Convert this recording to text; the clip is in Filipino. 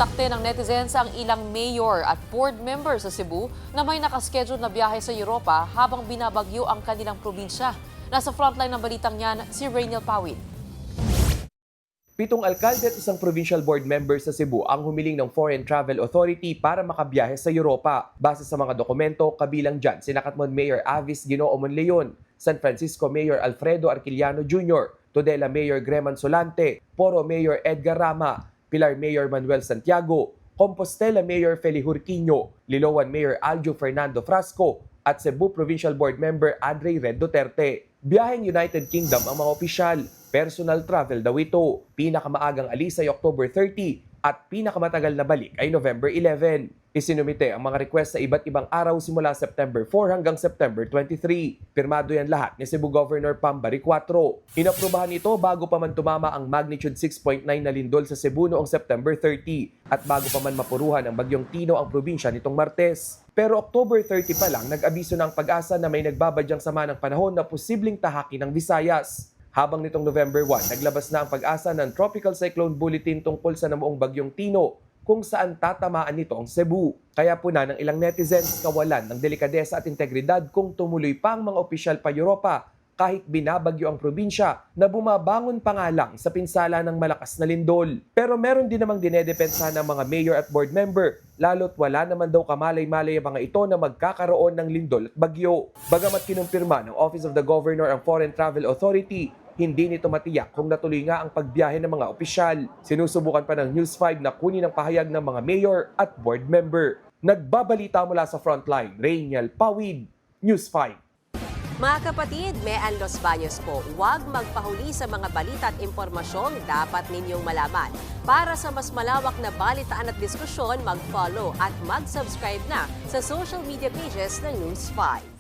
Sinontakte ng netizens ang ilang mayor at board members sa Cebu na may nakaschedule na biyahe sa Europa habang binabagyo ang kanilang probinsya. Nasa frontline ng balitang yan, si Rainiel Pawid. 7 alkalde at isang provincial board member sa Cebu ang humiling ng Foreign Travel Authority para makabiyahe sa Europa. Base sa mga dokumento, kabilang dyan si Catmon Mayor Avis Ginoo Monleon, San Francisco Mayor Alfredo Arquiliano Jr., Tudela Mayor Greman Solante, Poro Mayor Edgar Rama, Pilar Mayor Manuel Santiago, Compostela Mayor Feli Hurquino, Liloan Mayor Aljo Fernando Frasco, at Cebu Provincial Board Member Andre Red Duterte. Biyaheng United Kingdom ang mga opisyal. Personal travel daw ito. Pinakamaagang alis ay October 30 at pinakamatagal na balik ay November 11. Isinumite ang mga request sa iba't ibang araw simula September 4 hanggang September 23. Pirmado yan lahat ni Cebu Governor Pambari 4. Inaprubahan ito bago pa man tumama ang magnitude 6.9 na lindol sa Cebu noong September 30 at bago pa man mapuruhan ang bagyong Tino ang probinsya nitong Martes. Pero October 30 pa lang nag-abiso ng pag-asa na may nagbabadyang sama ng panahon na posibleng tahaki ng Visayas. Habang nitong November 1, naglabas na ang pag-asa ng Tropical Cyclone Bulletin tungkol sa namuong bagyong Tino kung saan tatamaan nito ang Cebu. Kaya puna ng ilang netizens kawalan ng delikadesa at integridad kung tumuloy pa ang mga opisyal pa Europa kahit binabagyo ang probinsya na bumabangon pa nga lang sa pinsala ng malakas na lindol. Pero meron din namang dinedepensa ng mga mayor at board member, lalo't wala naman daw kamalay-malay ang mga ito na magkakaroon ng lindol at bagyo. Bagamat kinumpirma ng Office of the Governor ang Foreign Travel Authority, hindi nito matiyak kung natuloy nga ang pagbiyahe ng mga opisyal. Sinusubukan pa ng News 5 na kunin ang pahayag ng mga mayor at board member. Nagbabalita mula sa Frontline, Rainiel Pawid, News 5. Mga kapatid, Mean Los Baños po, huwag magpahuli sa mga balita at impormasyong dapat ninyong malaman. Para sa mas malawak na balitaan at diskusyon, mag-follow at mag-subscribe na sa social media pages ng News 5.